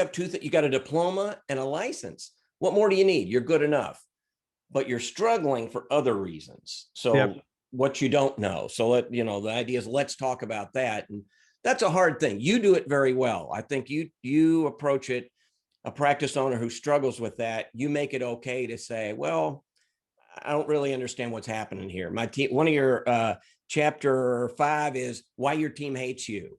got a diploma and a license. What more do you need? You're good enough, but you're struggling for other reasons. So what you don't know. So the idea is let's talk about that. And that's a hard thing. You do it very well. I think you approach it, a practice owner who struggles with that, you make it okay to say, well, I don't really understand what's happening here. My team, one of your chapter 5 is why your team hates you.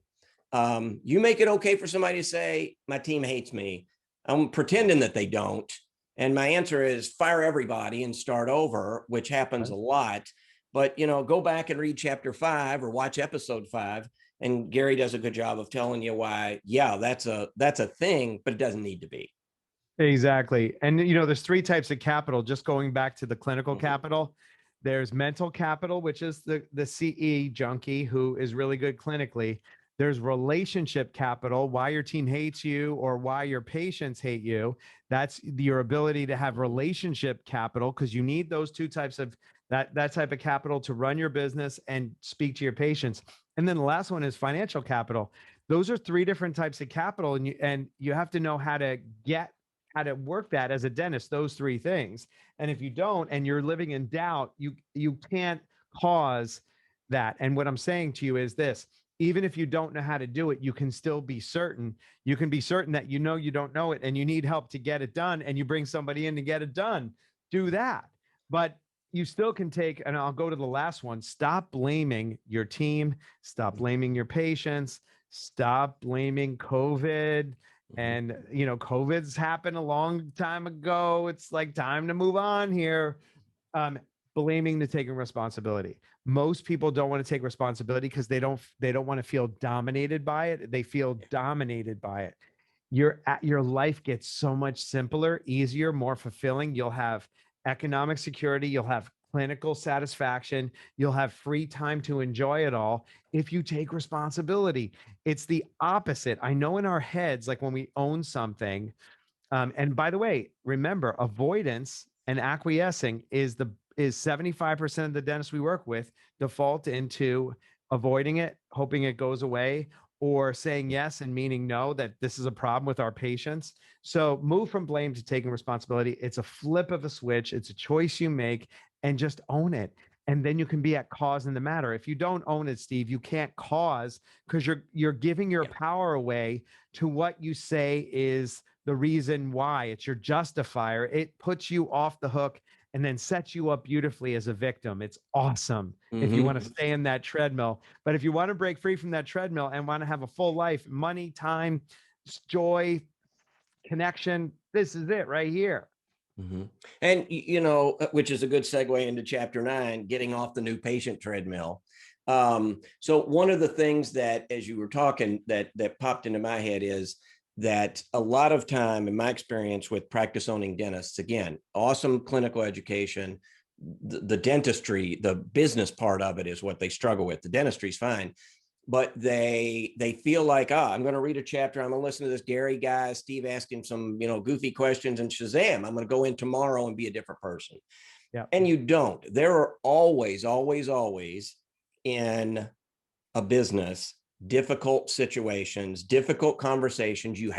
You make it okay for somebody to say, my team hates me. I'm pretending that they don't. And my answer is fire everybody and start over, which happens a lot. But, go back and read chapter 5 or watch episode 5. And Gary does a good job of telling you why, that's a thing, but it doesn't need to be. Exactly. And, there's 3 types of capital, just going back to the clinical capital. There's mental capital, which is the CE junkie who is really good clinically. There's relationship capital, why your team hates you or why your patients hate you. That's your ability to have relationship capital, because you need those 2 types of that type of capital to run your business and speak to your patients. And then the last one is financial capital. Those are 3 different types of capital. And you have to know how to work that as a dentist, those 3 things. And if you don't, and you're living in doubt, you can't cause that. And what I'm saying to you is this: even if you don't know how to do it, you can still be certain. You can be certain that you don't know it and you need help to get it done, and you bring somebody in to get it done. Do that. But you still can take, and I'll go to the last one, stop blaming your team, stop blaming your patients, stop blaming COVID. And, COVID's happened a long time ago. It's like time to move on here. Blaming the taking responsibility. Most people don't want to take responsibility because they don't want to feel dominated by it. They feel dominated by it. Your life gets so much simpler, easier, more fulfilling. You'll have economic security. You'll have clinical satisfaction. You'll have free time to enjoy it all if you take responsibility. It's the opposite. I know in our heads, like when we own something, and by the way, remember, avoidance and acquiescing is 75% of the dentists we work with default into avoiding it, hoping it goes away, or saying yes and meaning no, that this is a problem with our patients. So move from blame to taking responsibility. It's a flip of a switch. It's a choice you make, and just own it. And then you can be at cause in the matter. If you don't own it, Steve, you can't cause, because you're giving your power away to what you say is the reason why. It's your justifier. It puts you off the hook and then sets you up beautifully as a victim. It's awesome if you want to stay in that treadmill. But if you want to break free from that treadmill and want to have a full life, money, time, joy, connection, this is it right here. And, which is a good segue into chapter 9, getting off the new patient treadmill. So one of the things that, as you were talking, that popped into my head is that a lot of time, in my experience with practice owning dentists, again, awesome clinical education, the dentistry, the business part of it is what they struggle with. The dentistry is fine, but they feel like, I'm going to read a chapter. I'm going to listen to this Gary guy, Steve asking some, goofy questions, and shazam, I'm going to go in tomorrow and be a different person. Yeah. And you don't. There are always in a business, difficult situations, difficult conversations you just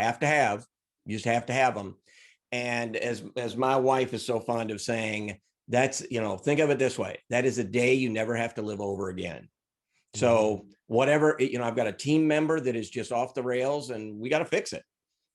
have to have them. And as my wife is so fond of saying, that's, think of it this way, that is a day you never have to live over again. So whatever, I've got a team member that is just off the rails and we got to fix it.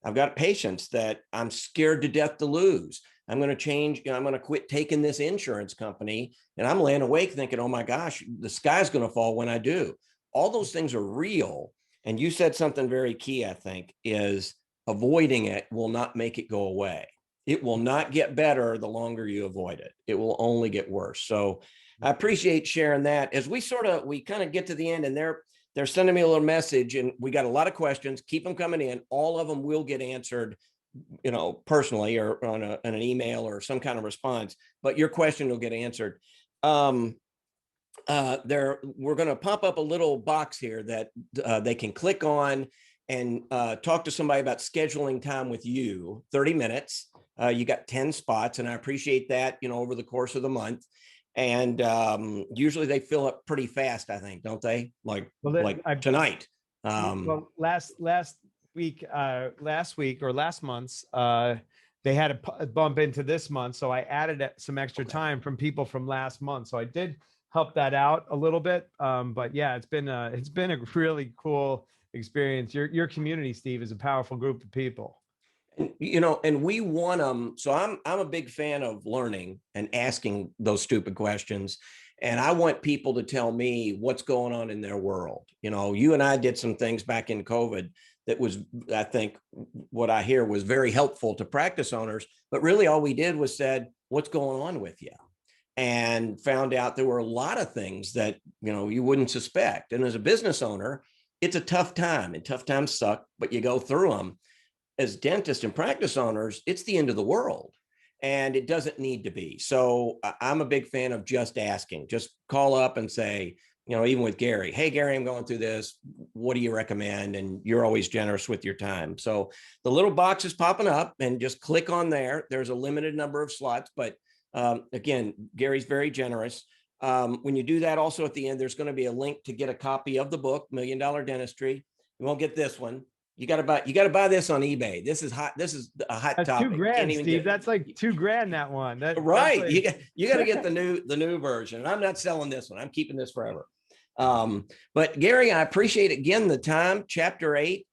I've got patients that I'm scared to death to lose. I'm going to change, I'm going to quit taking this insurance company, and I'm laying awake thinking, oh my gosh, the sky's going to fall when I do. All those things are real. And you said something very key, I think, is avoiding it will not make it go away. It will not get better the longer you avoid it. It will only get worse. So I appreciate sharing that. As we kind of get to the end, and they're sending me a little message, and we got a lot of questions. Keep them coming in. All of them will get answered, personally or on an email or some kind of response, but your question will get answered. We're going to pop up a little box here that they can click on and talk to somebody about scheduling time with you, 30 minutes. You got 10 spots, and I appreciate that, over the course of the month. And usually they fill up pretty fast, I think, don't they? Like tonight. Well, last week or last month's, they had a bump into this month, so I added some extra time from people from last month. So I did help that out a little bit. But yeah, it's been a really cool experience. Your community, Steve, is a powerful group of people. And we want them. So I'm a big fan of learning and asking those stupid questions. And I want people to tell me what's going on in their world. You and I did some things back in COVID that was, I think, what I hear was very helpful to practice owners. But really all we did was said, what's going on with you? And found out there were a lot of things that, you wouldn't suspect. And as a business owner, it's a tough time, and tough times suck, but you go through them. As dentists and practice owners, it's the end of the world, and it doesn't need to be. So I'm a big fan of just asking. Just call up and say, even with Gary, hey, Gary, I'm going through this. What do you recommend? And you're always generous with your time. So the little box is popping up, and just click on there. There's a limited number of slots, but again, Gary's very generous. When you do that, also at the end, there's going to be a link to get a copy of the book, $1 Million Dentistry. You won't get this one. You got to buy this on eBay. This is hot. This is a hot topic. $2,000, Steve. That's like $2,000. That one. Right. Like... You got to get the new version. And I'm not selling this one. I'm keeping this forever. But Gary, I appreciate again the time. Chapter 8.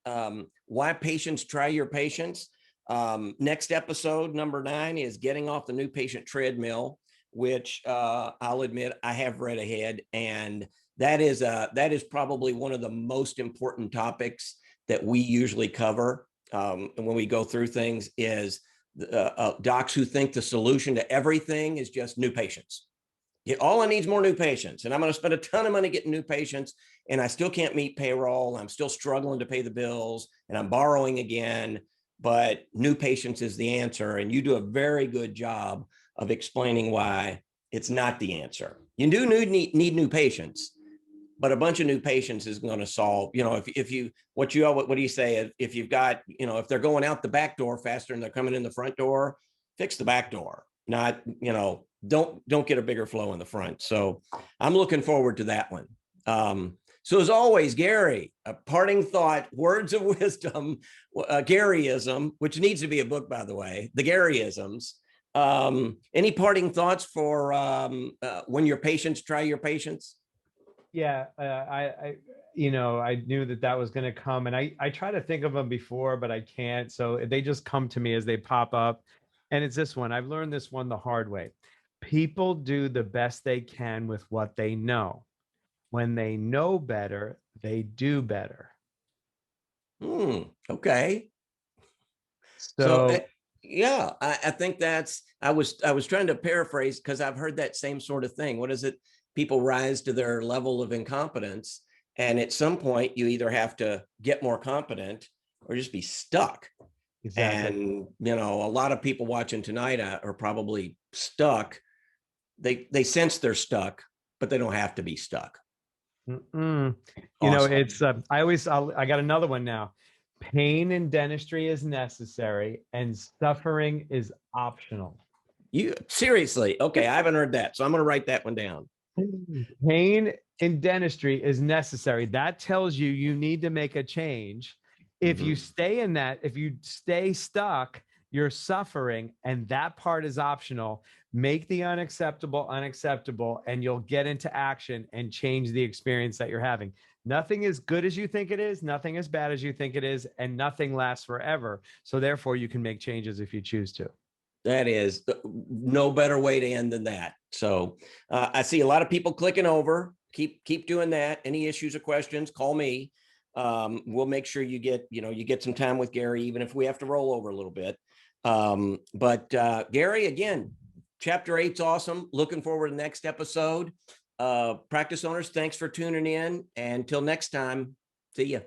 Why patients try your patients. Next episode, number 9, is getting off the new patient treadmill, which I'll admit I have read ahead, and that is probably one of the most important topics that we usually cover when we go through things, is docs who think the solution to everything is just new patients. All I need is more new patients, and I'm going to spend a ton of money getting new patients, and I still can't meet payroll. I'm still struggling to pay the bills, and I'm borrowing again, but new patients is the answer. And you do a very good job of explaining why it's not the answer. You do need new patients, but a bunch of new patients is going to solve, if you, what do you say? If you've got, if they're going out the back door faster than they're coming in the front door, fix the back door, not, don't get a bigger flow in the front. So I'm looking forward to that one. So as always, Gary, a parting thought, words of wisdom, Garyism, which needs to be a book, by the way, the Garyisms. Any parting thoughts for when your patients try your patients? Yeah, I I knew that was going to come, and I try to think of them before, but I can't. So they just come to me as they pop up. And it's this one. I've learned this one the hard way. People do the best they can with what they know. When they know better, they do better. Okay. So So yeah, I think I was trying to paraphrase because I've heard that same sort of thing. What is it? People rise to their level of incompetence. And at some point you either have to get more competent or just be stuck. exactly. And, a lot of people watching tonight are probably stuck. They sense they're stuck, but they don't have to be stuck. Mm-mm. Awesome. It's I got another one now. Pain in dentistry is necessary and suffering is optional. You seriously? Okay, I haven't heard that. So I'm going to write that one down. Pain in dentistry is necessary. That tells you need to make a change. If you stay in that, if you stay stuck, you're suffering, and that part is optional. Make the unacceptable unacceptable, and you'll get into action and change the experience that you're having. Nothing is good as you think it is, nothing as bad as you think it is, and nothing lasts forever. So therefore, you can make changes if you choose to. That is no better way to end than that. So I see a lot of people clicking over. Keep doing that. Any issues or questions, call me. We'll make sure you get some time with Gary, even if we have to roll over a little bit. But Gary, again, chapter 8's awesome. Looking forward to the next episode. Practice owners, thanks for tuning in. And until next time, see ya.